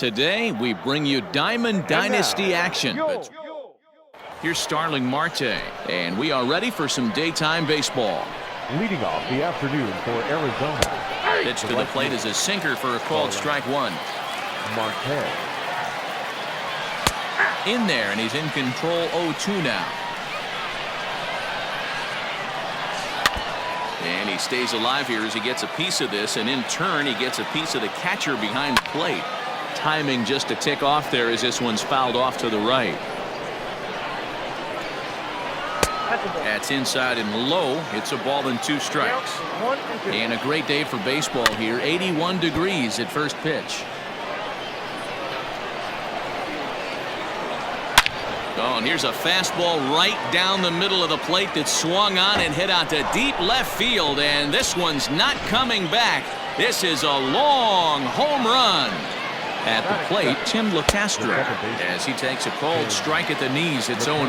Today, we bring you Diamond Dynasty action. Here's Starling Marte, and we are ready for some daytime baseball. Leading off the afternoon for Arizona. Pitch to the plate is a sinker for a called strike one. Marte. In there, and he's in control 0-2 now. And he stays alive here as he gets a piece of this, and in turn, he gets a piece of the catcher behind the plate. Timing just a tick off there as this one's fouled off to the right. That's inside and low. It's a ball and 2 strikes. And a great day for baseball here. 81 degrees at first pitch. Oh, and here's a fastball right down the middle of the plate that swung on and hit out to deep left field. And this one's not coming back. This is a long home run. At the plate, Tim LeCastro, as he takes a cold strike at the knees. It's 0-1.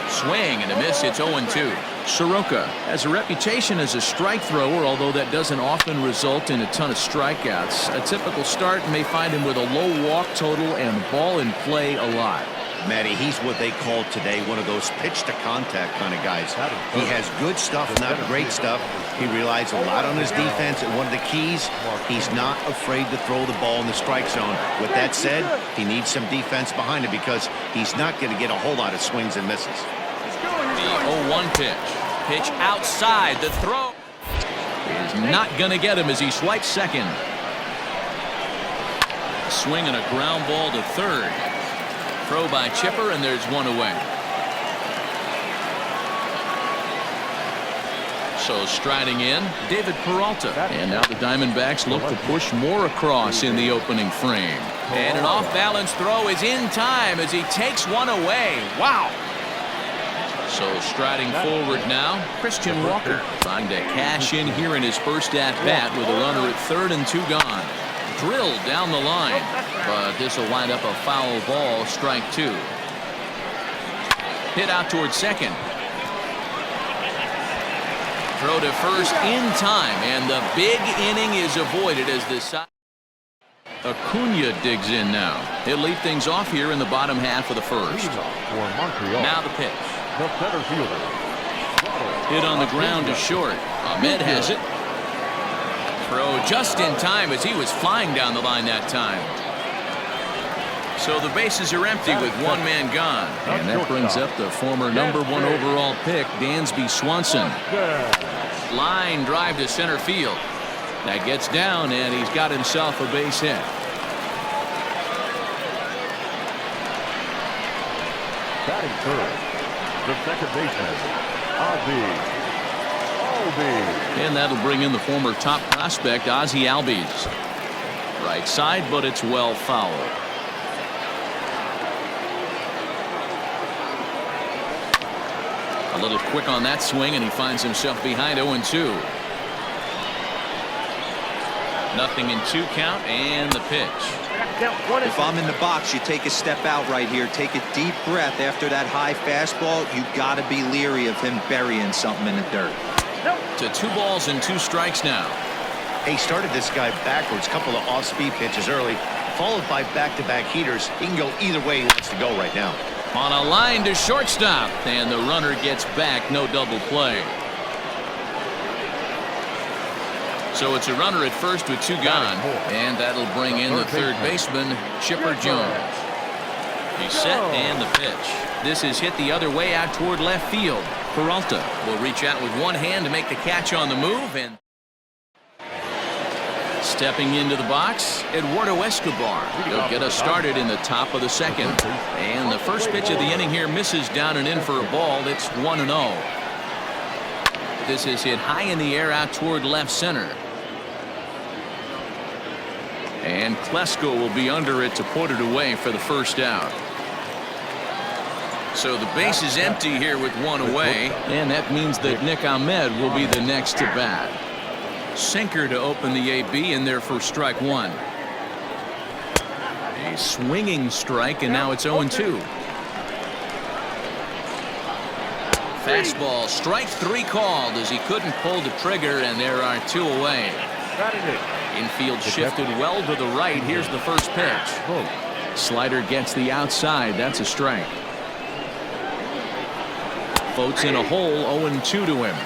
Swing and a miss. It's 0-2. Soroka has a reputation as a strike thrower, although that doesn't often result in a ton of strikeouts. A typical start may find him with a low walk total and ball in play a lot. Matty, he's what they call today one of those pitch to contact kind of guys. He has good stuff, not great stuff. He relies a lot on his defense, and one of the keys, he's not afraid to throw the ball in the strike zone. With that said, he needs some defense behind him because he's not going to get a whole lot of swings and misses. The 0-1 pitch. Pitch outside. The throw is not going to get him as he swipes second. Swing and a ground ball to third. Throw by Chipper, and there's one away. So striding in, David Peralta. And now the Diamondbacks look to push more across in the opening frame. And an off-balance throw is in time as he takes one away. Wow. So striding forward now, Christian Walker trying to cash in here in his first at-bat with a runner at third and 2 gone. Drilled down the line, but this will wind up a foul ball, strike 2. Hit out towards second. Throw to first in time, and the big inning is avoided as the side. Acuna digs in now. He'll lead things off here in the bottom half of the first. Now the pitch. The center fielder. Hit on the ground to short. Ahmed has it. Throw just in time as he was flying down the line that time. So the bases are empty with one man gone. And that brings up the former #1 overall pick, Dansby Swanson. Line drive to center field. That gets down, and he's got himself a base hit. Batting third, the second baseman, Ozzie. And that'll bring in the former top prospect, Ozzie Albies. Right side, but it's well fouled. A little quick on that swing, and he finds himself behind 0-2. 0-2 count, and the pitch. If I'm in the box, you take a step out right here. Take a deep breath after that high fastball. You got to be leery of him burying something in the dirt. To 2 balls and 2 strikes now. He started this guy backwards, couple of off-speed pitches early, followed by back-to-back heaters. He can go either way he wants to go right now. On a line to shortstop, and the runner gets back. No double play. So it's a runner at first with 2 gone, and that'll bring in the third baseman, Chipper Jones. He's set, and the pitch. This is hit the other way out toward left field. Peralta will reach out with one hand to make the catch on the move, and stepping into the box, Eduardo Escobar. He'll get us started in the top of the second. And the first pitch of the inning here misses down and in for a ball. It's 1-0. This is hit high in the air out toward left center. And Klesko will be under it to put it away for the first out. So the base is empty here with 1 away, and that means that Nick Ahmed will be the next to bat. Sinker to open the AB, in there for strike 1. A swinging strike, and now it's 0-2. Fastball, strike 3 called as he couldn't pull the trigger, and there are 2 away. Infield shifted well to the right. Here's the first pitch. Slider gets the outside. That's a strike. Floats in a hole. 0-2 to him.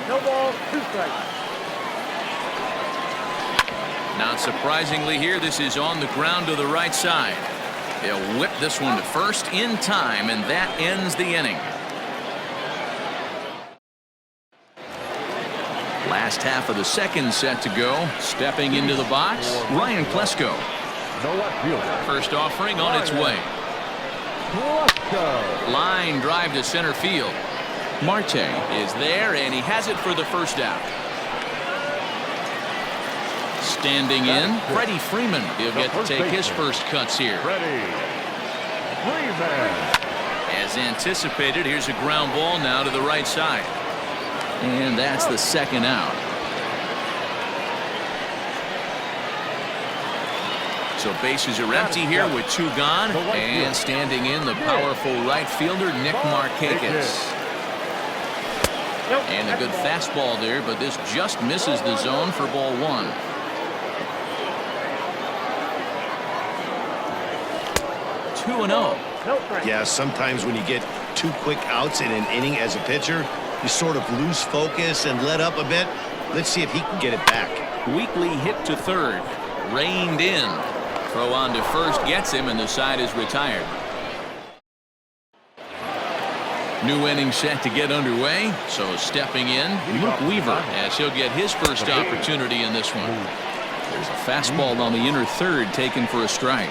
No ball, 2 strikes. Not surprisingly here, this is on the ground to the right side. They'll whip this one to first in time, and that ends the inning. Last half of the second set to go. Stepping into the box, Ryan Klesko. No left fielder. First offering on its way. Klesko. Line drive to center field. Marte is there, and he has it for the first out. Standing in, Freddie Freeman. He'll get to take his first cuts here. Freddie Freeman. As anticipated, here's a ground ball now to the right side. And that's the second out. So bases are empty here with 2 gone. And standing in, the powerful right fielder, Nick Markakis. And a good fastball there, but this just misses the zone for ball 1. Two and 0. Yeah, sometimes when you get 2 quick outs in an inning as a pitcher, you sort of lose focus and let up a bit. Let's see if he can get it back. Weekly hit to third. Reined in. Throw on to first gets him, and the side is retired. New inning set to get underway. So stepping in, Luke Weaver, as he'll get his first opportunity in this one. There's a fastball on the inner third taken for a strike.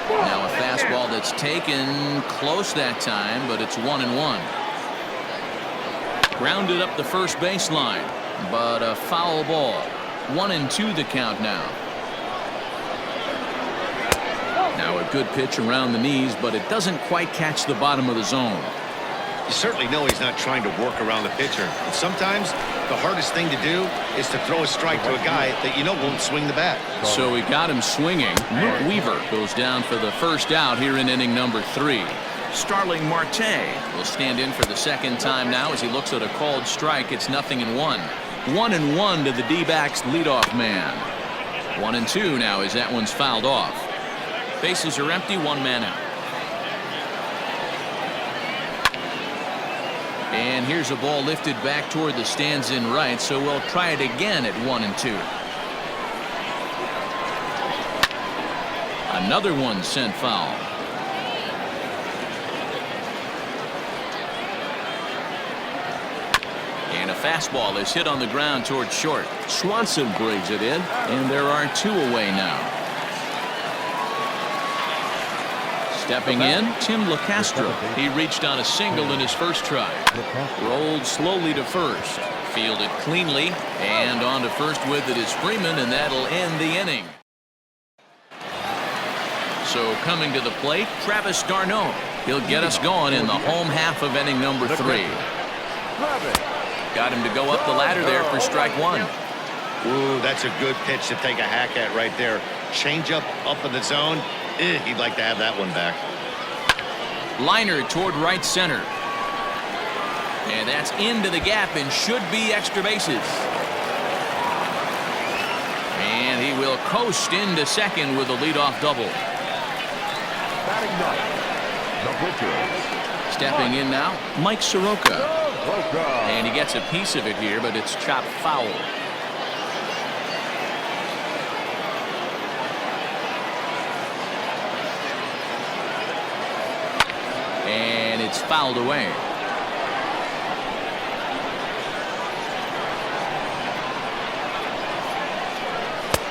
Now a fastball that's taken close that time, but it's 1-1. Grounded up the first baseline, but a foul ball. 1-2 the count now. Now a good pitch around the knees, but it doesn't quite catch the bottom of the zone. You certainly know he's not trying to work around the pitcher. But sometimes the hardest thing to do is to throw a strike to a guy that you know won't swing the bat. So we got him swinging. Luke Weaver goes down for the first out here in inning number 3. Starling Marte will stand in for the second time now as he looks at a called strike. It's 0-1. 1-1 to the D-backs leadoff man. 1-2 now as that one's fouled off. Bases are empty, 1 man out. And here's a ball lifted back toward the stands in right, so we'll try it again at 1-2. Another one sent foul. And a fastball is hit on the ground toward short. Swanson brings it in, and there are 2 away now. Stepping in, Tim LeCastro. He reached on a single in his first try. Rolled slowly to first. Fielded cleanly. And on to first with it is Freeman, and that'll end the inning. So coming to the plate, Travis d'Arnaud. He'll get us going in the home half of inning number 3. Got him to go up the ladder there for strike 1. Ooh, that's a good pitch to take a hack at right there. Change up in the zone. He'd like to have that one back. Liner toward right center. And that's into the gap and should be extra bases. And he will coast into second with a leadoff double. Stepping in now, Mike Soroka. And he gets a piece of it here, but it's chopped foul. And it's fouled away.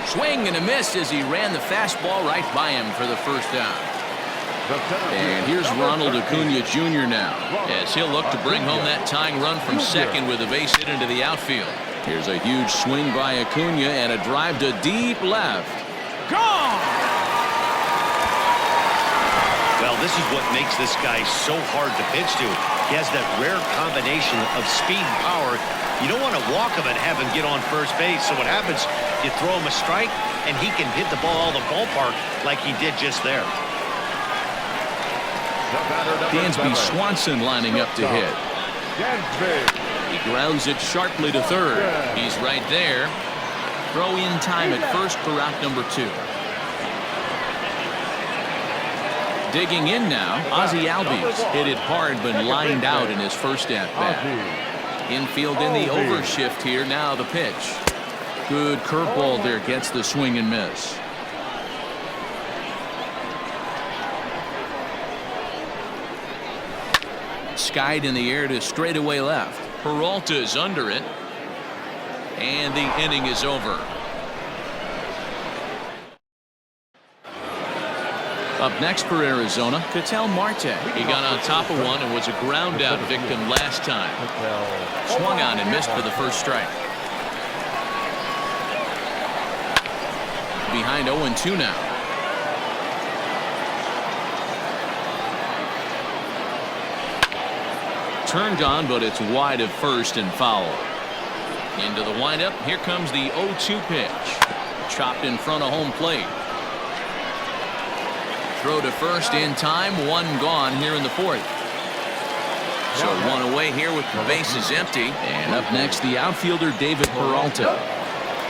Swing and a miss as he ran the fastball right by him for the first down. And here's Ronald Acuna Jr. now, as he'll look to bring home that tying run from second with a base hit into the outfield. Here's a huge swing by Acuna and a drive to deep left. Gone! Well, this is what makes this guy so hard to pitch to. He has that rare combination of speed and power. You don't want to walk him and have him get on first base. So what happens, you throw him a strike, and he can hit the ball all the ballpark like he did just there. Dansby Swanson lining up to hit. He grounds it sharply to third. He's right there. Throw in time at first for out number 2. Digging in now, Ozzie Albies hit it hard but lined out in his first at-bat. Infield in the overshift here. Now the pitch. Good curveball there. Gets the swing and miss. Skied in the air to straightaway left. Peralta's under it. And the inning is over. Up next for Arizona, Ketel Marte. He got on top of one and was a ground out victim last time. Swung on and missed for the first strike. Behind 0-2 now. Turned on, but it's wide of first and foul. Into the windup. Here comes the 0-2 pitch. Chopped in front of home plate. Throw to first in time. One gone here in the fourth. So one away here with the bases empty. And up next, the outfielder David Peralta.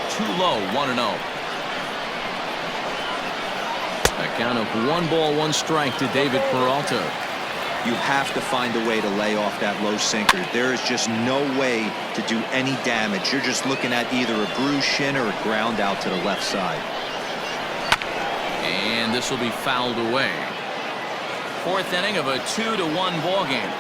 Too low, 1-0. A count of 1-1 to David Peralta. You have to find a way to lay off that low sinker. There is just no way to do any damage. You're just looking at either a bruised shin or a ground out to the left side. And this will be fouled away. Fourth inning of a 2-1 ball game.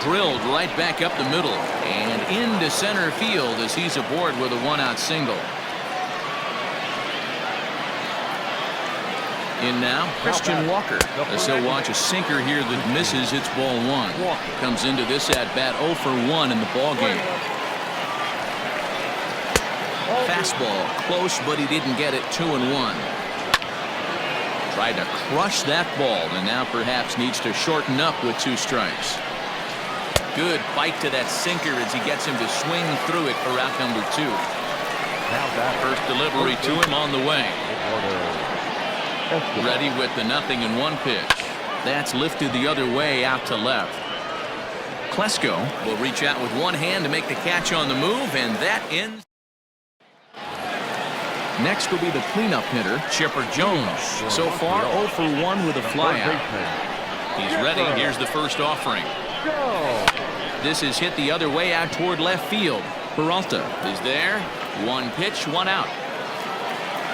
Drilled right back up the middle and into center field as he's aboard with a 1-out single. In now, Christian Walker. As he'll watch a sinker here that misses. It's ball 1. Comes into this at bat 0 for 1 in the ball game. Fastball close, but he didn't get it. 2-1. Tried to crush that ball and now perhaps needs to shorten up with 2 strikes. Good bite to that sinker as he gets him to swing through it for out number 2. First delivery to him on the way. Ready with the 0-1 pitch. That's lifted the other way out to left. Klesko will reach out with one hand to make the catch on the move, and that ends. Next will be the cleanup hitter, Chipper Jones. So far 0 for 1 with a flyout. He's ready. Here's the first offering. This is hit the other way out toward left field. Peralta is there. 1 pitch, 1 out.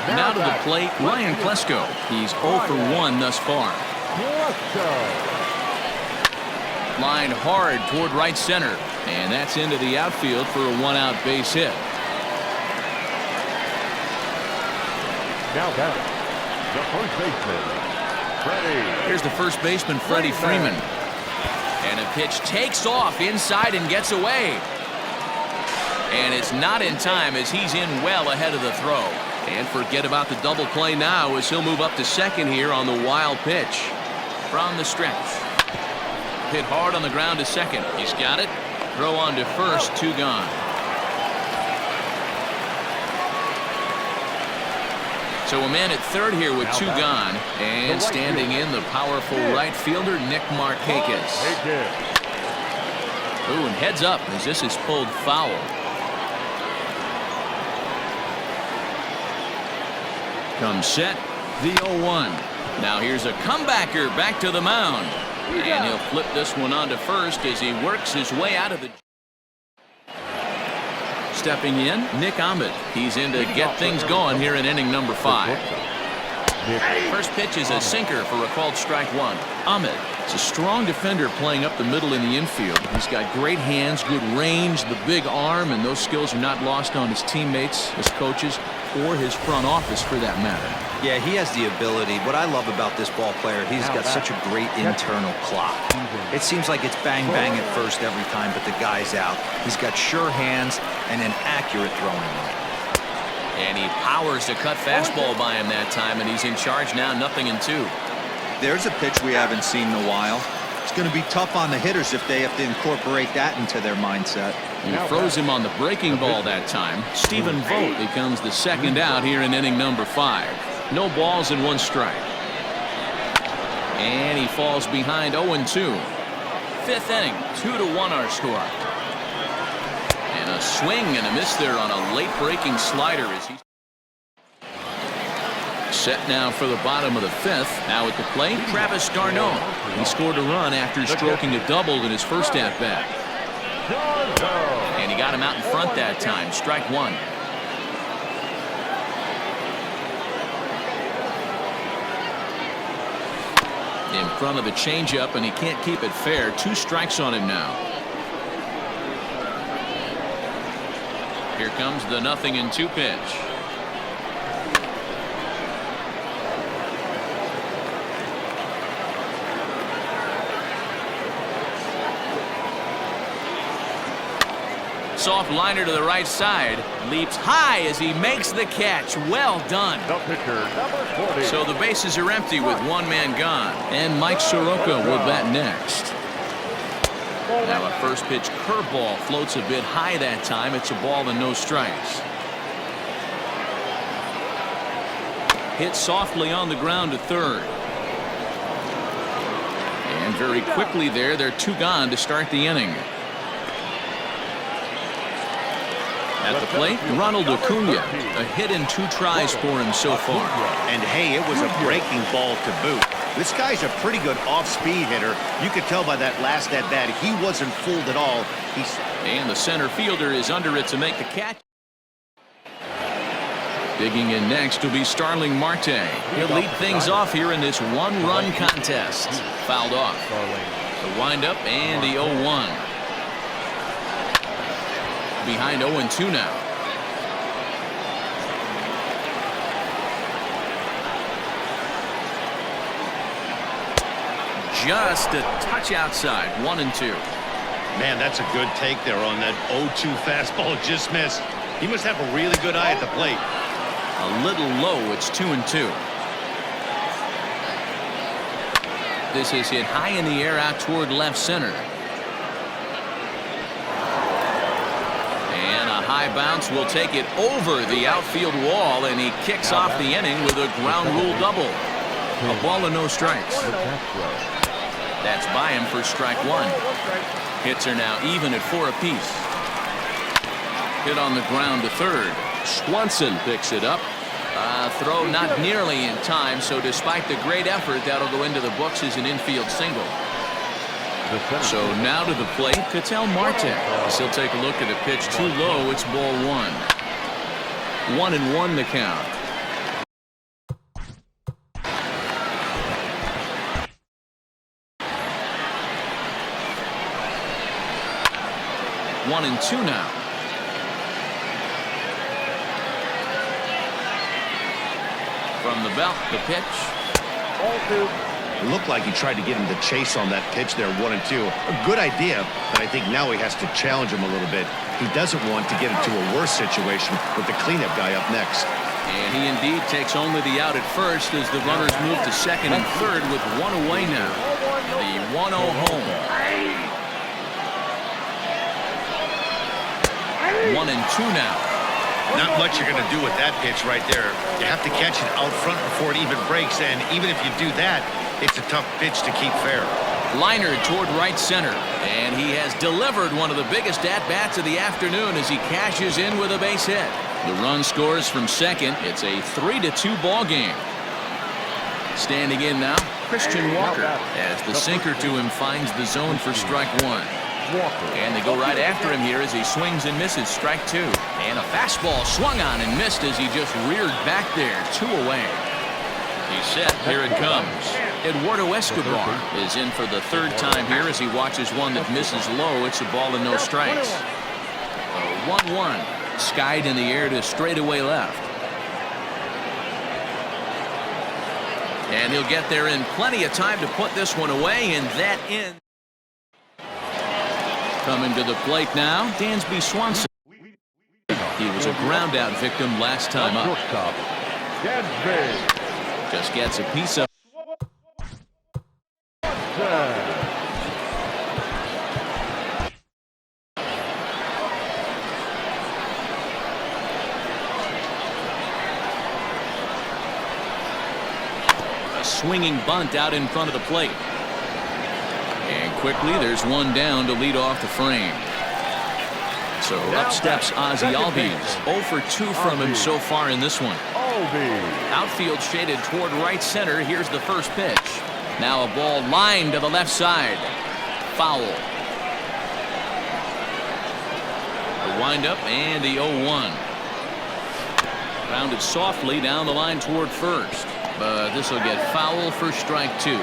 Now to the plate, Ryan Klesko. He's 0 for 1 thus far. Lined hard toward right center, and that's into the outfield for a 1-out base hit. Now batting, the first baseman, Freddie. Here's the first baseman, Freddie Freeman. And a pitch takes off inside and gets away. And it's not in time as he's in well ahead of the throw. And forget about the double play now as he'll move up to second here on the wild pitch. From the stretch. Hit hard on the ground to second. He's got it. Throw on to first. 2 gone. So a man at third here with 2 gone. And standing in the powerful right fielder, Nick Markakis. Ooh, and heads up as this is pulled foul. Comes set, the 0-1. Now here's a comebacker back to the mound. And he'll flip this one on to first as he works his way out of the. Stepping in, Nick Ahmed. He's in to get things going here in inning number 5. First pitch is a sinker for a called strike 1. Ahmed is a strong defender playing up the middle in the infield. He's got great hands, good range, the big arm, and those skills are not lost on his teammates, his coaches, or his front office for that matter. Yeah, he has the ability. What I love about this ball player, he's got such a great internal clock. It seems like it's bang bang at first every time, but the guy's out. He's got sure hands and an accurate throwing line. And he powers a cut fastball by him that time, and he's in charge now, 0-2. There's a pitch we haven't seen in a while. It's going to be tough on the hitters if they have to incorporate that into their mindset. He froze him on the breaking ball that time. Stephen Vogt becomes the second out here in inning number 5. No balls and 1 strike. And he falls behind 0-2. Fifth inning, 2-1 our score. And a swing and a miss there on a late breaking slider as he set now for the bottom of the fifth. Now at the plate, Travis d'Arnaud. He scored a run after stroking a double in his first at bat. And he got him out in front that time. Strike one. In front of the changeup, and he can't keep it fair. 2 strikes on him now. Here comes the 0-2 pitch. Soft liner to the right side. Leaps high as he makes the catch. Well done. The pitcher, number 40. So the bases are empty with 1 man gone. And Mike Soroka will bat next. Now a first pitch curveball floats a bit high that time. It's a ball and no strikes. Hit softly on the ground to third. And very quickly there, they're 2 gone to start the inning. At the plate, Ronald Acuna. A hit in 2 tries for him so far. And hey, it was a breaking ball to boot. This guy's a pretty good off-speed hitter. You could tell by that last at-bat he wasn't fooled at all. And the center fielder is under it to make the catch. Digging in next will be Starling Marte. He'll lead things off here in this 1-run contest. Fouled off. The windup and the 0-1. Behind 0-2 now. Just a touch outside. 1-2. Man, that's a good take there on that 0-2 fastball. Just missed. He must have a really good eye at the plate. A little low. It's 2-2. This is hit high in the air out toward left center. High bounce will take it over the outfield wall, and he kicks off the inning with a ground rule double. A ball and no strikes. That's by him for strike 1. Hits are now even at 4 apiece. Hit on the ground to third. Swanson picks it up. Throw not nearly in time, so despite the great effort, that'll go into the books as an infield single. So now to the plate, Ketel Marte. He'll take a look at a pitch too low. It's ball 1. 1-1 the count. One and two now. From the belt, the pitch. It looked like he tried to get him to chase on that pitch there, 1-2. A good idea, but I think now he has to challenge him a little bit. He doesn't want to get into a worse situation with the cleanup guy up next. And he indeed takes only the out at first as the runners move to second and third with 1 away now. The 1-0 home. 1-2 now. Not much you're going to do with that pitch right there. You have to catch it out front before it even breaks, and even if you do that, it's a tough pitch to keep fair. Liner toward right center, and he has delivered one of the biggest at-bats of the afternoon as he cashes in with a base hit. The run scores from second. It's a 3-2 ball game. Standing in now, Christian Walker, as the sinker to him finds the zone for strike 1. And they go right after him here as he swings and misses. Strike 2. And a fastball swung on and missed as he just reared back there. 2 away. He's set. Here it comes. Eduardo Escobar is in for the 3rd time here as he watches one that misses low. It's a ball and no strikes. 1-1. Skied in the air to straightaway left. And he'll get there in plenty of time to put this one away, and that ends. Coming to the plate now, Dansby Swanson. He was a ground-out victim last time up. Just gets a piece of. A swinging bunt out in front of the plate. And quickly, there's one down to lead off the frame. So up steps Ozzie Albies. 0 for 2 from him so far in this one. Outfield shaded toward right center. Here's the first pitch. Now a ball lined to the left side. Foul. The windup and the 0-1. Rounded softly down the line toward first. But this will get foul for strike 2. The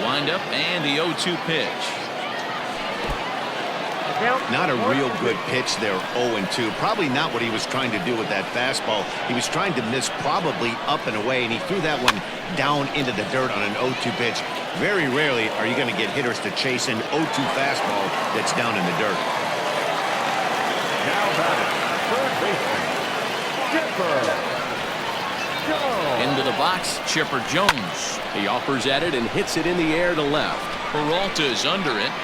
windup and the 0-2 pitch. Not a real good pitch there, 0-2. Probably not what he was trying to do with that fastball. He was trying to miss probably up and away, and he threw that one down into the dirt on an 0-2 pitch. Very rarely are you going to get hitters to chase an 0-2 fastball that's down in the dirt. Now batting, third baseman, Chipper Jones. Into the box, Chipper Jones. He offers at it and hits it in the air to left. Peralta's under it.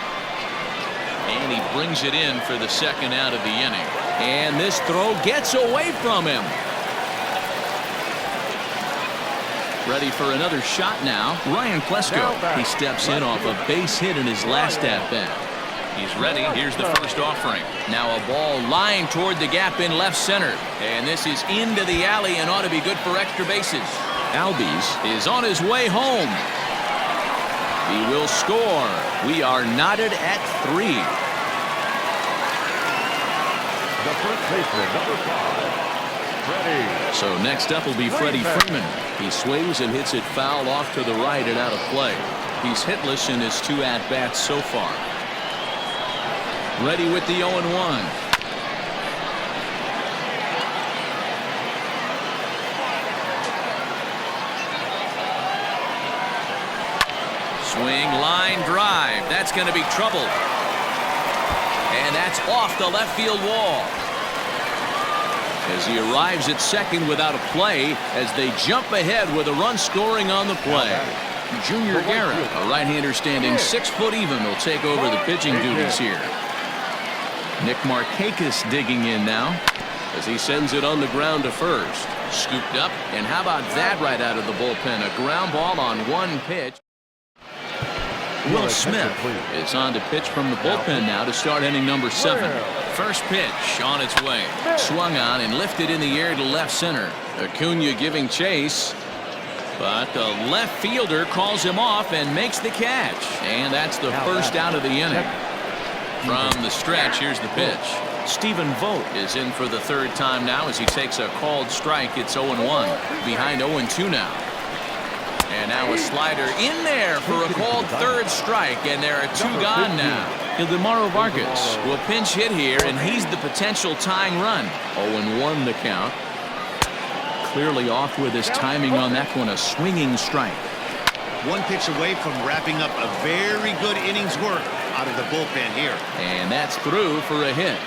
And he brings it in for the second out of the inning. And this throw gets away from him. Ready for another shot now. Ryan Plesko. He steps in off a base hit in his last at-bat. He's ready. Here's the first offering. Now a ball lined toward the gap in left center. And this is into the alley and ought to be good for extra bases. Albies is on his way home. He will score. We are knotted at 3. The first baseman, number 5, Freddie. So next up will be Freddie Freeman. He swings and hits it foul off to the right and out of play. He's hitless in his 2 at-bats so far. Ready with the 0-1. Swing, line, drive. That's going to be trouble. And that's off the left field wall. As he arrives at second without a play, as they jump ahead with a run scoring on the play. Junior Guerra, a right-hander standing 6 foot even, will take over the pitching duties here. Nick Markakis digging in now as he sends it on the ground to first. Scooped up, and how about that right out of the bullpen? A ground ball on 1 pitch. Will Smith is on to pitch from the bullpen now to start inning number 7. First pitch on its way. Swung on and lifted in the air to left center. Acuna giving chase. But the left fielder calls him off and makes the catch. And that's the first out of the inning. From the stretch, here's the pitch. Stephen Vogt is in for the 3rd time now as he takes a called strike. It's 0-1. Behind 0-2 now. And now a slider in there for a called 3rd strike, and there are 2 gone now. Ildemaro Vargas will pinch hit here, and he's the potential tying run. 0-1 the count. Clearly off with his timing on that one, a swinging strike. 1 pitch away from wrapping up a very good inning's work out of the bullpen here. And that's through for a hit.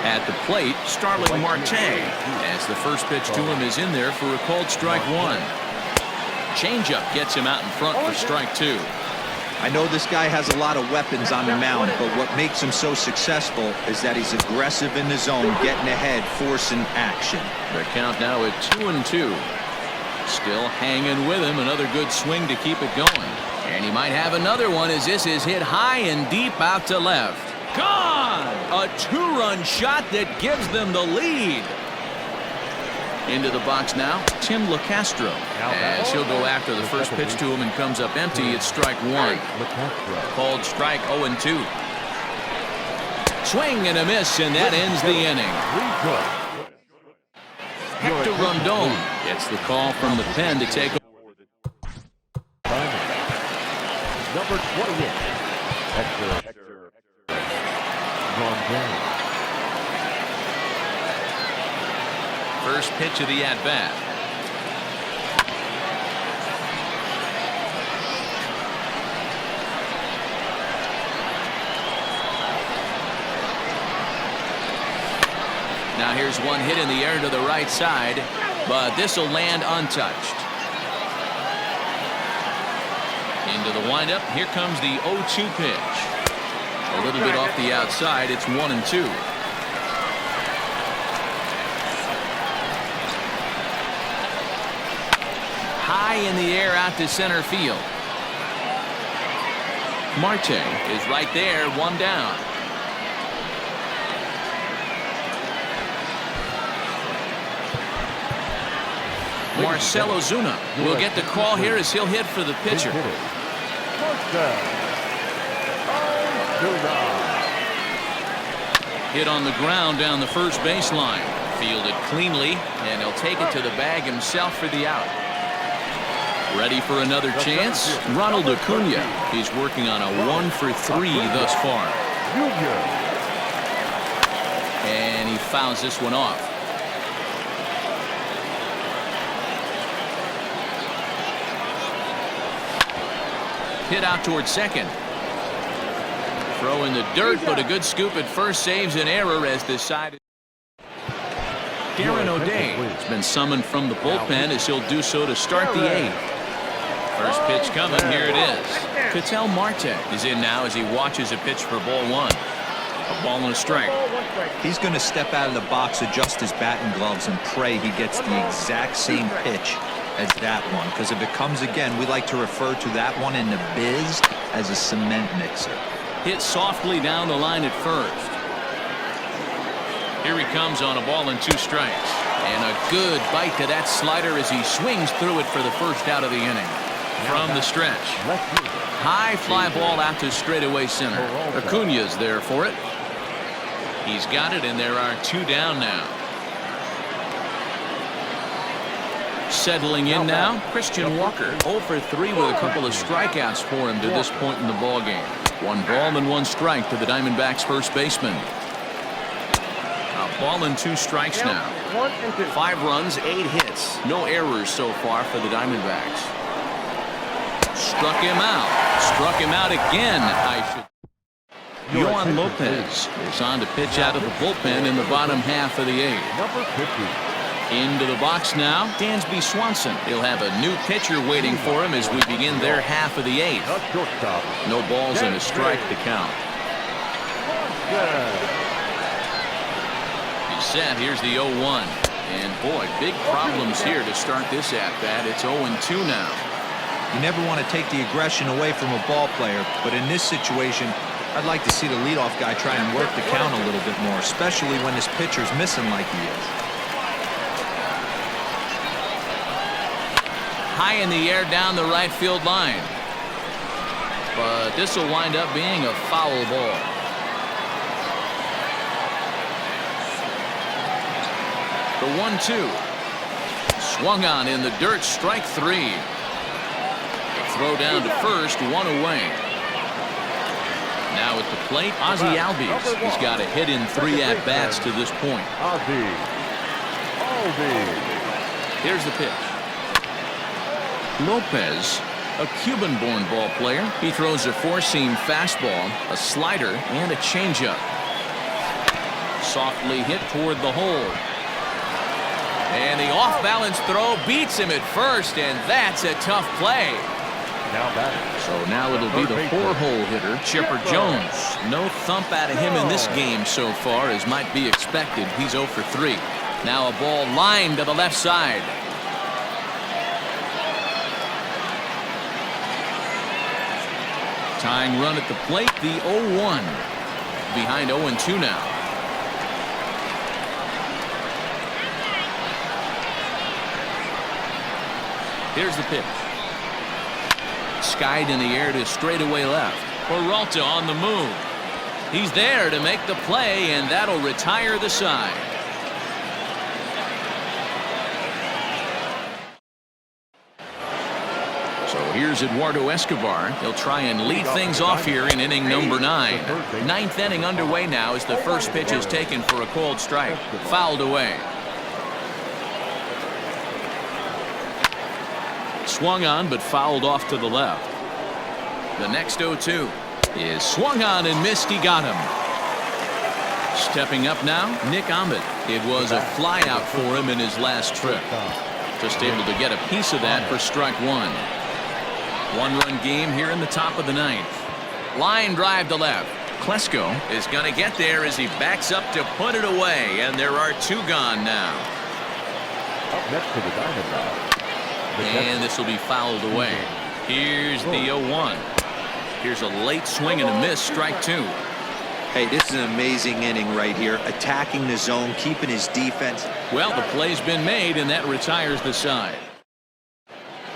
At the plate, Starling Marte, as the first pitch to him is in there for a called strike 1. Changeup gets him out in front for strike 2. I know this guy has a lot of weapons on the mound, but what makes him so successful is that he's aggressive in the zone, getting ahead, forcing action. The count now at 2-2. Still hanging with him. Another good swing to keep it going. And he might have another one as this is hit high and deep out to left. Gone! A 2-run shot that gives them the lead. Into the box now, Tim LaCastro. As he'll go after the first pitch to him and comes up empty, it's strike 1. Called strike 0-2. Swing and a miss, and that ends the inning. Hector Rondon gets the call from the pen to take over. Number 28, Hector Rondon. First pitch of the at-bat. Now here's one hit in the air to the right side, but this will land untouched. Into the windup. Here comes the 0-2 pitch. A little bit off the outside. It's 1-2. High in the air out to center field. Marte is right there, one down. Marcell Ozuna will get the call here as he'll hit for the pitcher. Hit on the ground down the first baseline. Fielded cleanly, and he'll take it to the bag himself for the out. Ready for another chance? Ronald Acuna. He's working on a 1-for-3 thus far. And he fouls this one off. Hit out towards second. Throw in the dirt, but a good scoop at first saves an error as decided. Darren O'Day has been summoned from the bullpen as he'll do so to start the eighth. First pitch coming, here it is. Ketel Marte is in now as he watches a pitch for ball one. A ball and a strike. He's going to step out of the box, adjust his bat and gloves, and pray he gets the exact same pitch as that one, because if it comes again, we like to refer to that one in the biz as a cement mixer. Hit softly down the line at first. Here he comes on a ball and 2 strikes. And a good bite to that slider as he swings through it for the first out of the inning. From the stretch. High fly ball out to straightaway center. Acuna's there for it. He's got it, and there are 2 down now. Settling in now, Christian Walker. 0 for 3 with a couple of strikeouts for him to this point in the ballgame. 1 ball and 1 strike to the Diamondbacks first baseman. A ball and 2 strikes now. 5 runs, 8 hits. No errors so far for the Diamondbacks. Struck him out. Struck him out again. Yohan Lopez is on to pitch out of the bullpen in the bottom half of the 8th. Number 50. Into the box now, Dansby Swanson. He'll have a new pitcher waiting for him as we begin their half of the 8th. No balls and a strike to count. He's set. Here's the 0-1. And boy, big problems here to start this at-bat. It's 0-2 now. You never want to take the aggression away from a ball player, but in this situation, I'd like to see the leadoff guy try and work the count a little bit more, especially when this pitcher's missing like he is. High in the air down the right field line. But this will wind up being a foul ball. The 1-2. Swung on in the dirt, strike 3. A throw down to first, 1 away. Now at the plate, Ozzie Albies. He's got a hit in 3 at-bats to this point. Here's the pitch. Lopez, a Cuban-born ball player. He throws a 4-seam fastball, a slider, and a changeup. Softly hit toward the hole. And the off-balance throw beats him at first, and that's a tough play. So now it'll be the 4-hole hitter, Chipper Jones. No thump out of him in this game so far, as might be expected. He's 0 for 3. Now a ball lined to the left side. Tying run at the plate, the 0-1. Behind 0-2 now. Here's the pitch. Skied in the air to straightaway left. Peralta on the move. He's there to make the play, and that'll retire the side. So here's Eduardo Escobar. He'll try and lead things off here in inning number 9. 9th inning underway now as the first pitch is taken for a called strike. Fouled away. Swung on but fouled off to the left. The next 0-2 is swung on and missed. He got him. Stepping up now, Nick Ahmed. It was a fly out for him in his last trip. Just able to get a piece of that for strike 1. 1-run game here in the top of the 9th. Line drive to left. Klesko is going to get there as he backs up to put it away, and there are 2 gone now. Up next to the Diamondbacks. And this will be fouled away. Here's the 0-1. Here's a late swing and a miss, strike 2. Hey, this is an amazing inning right here. Attacking the zone, keeping his defense. Well, the play's been made, and that retires the side.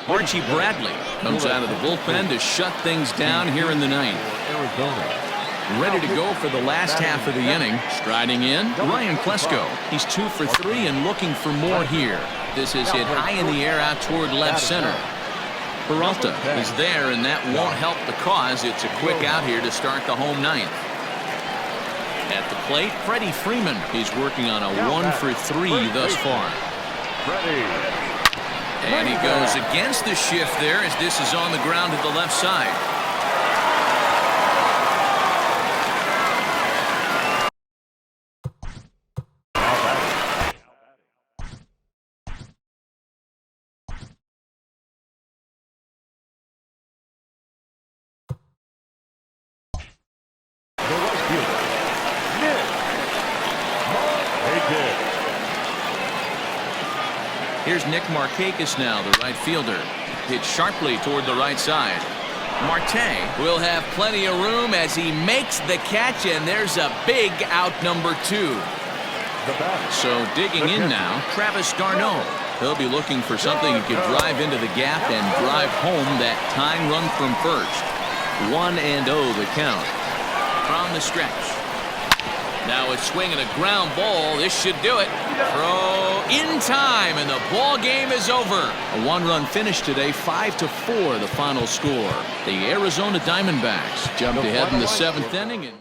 Archie Bradley comes out of the bullpen to shut things down here in the ninth. Arizona. Ready to go for the last half of the inning. Striding in, Ryan Klesko. He's 2 for 3 and looking for more here. This is hit high in the air out toward left center. Peralta is there, and that won't help the cause. It's a quick out here to start the home ninth. At the plate, Freddie Freeman. He's working on a 1 for 3 thus far. And he goes against the shift there as this is on the ground to the left side. Here's Nick Markakis now, the right fielder. Hit sharply toward the right side. Marte will have plenty of room as he makes the catch, and there's a big out number 2. So digging in now, Travis d'Arnaud. He'll be looking for something he could drive into the gap and drive home that tying run from first. 1-0 the count. From the stretch. Now it's swinging a ground ball. This should do it. Throw in time, and the ball game is over. A 1-run finish today, 5-4 the final score. The Arizona Diamondbacks jumped ahead in the 7th inning.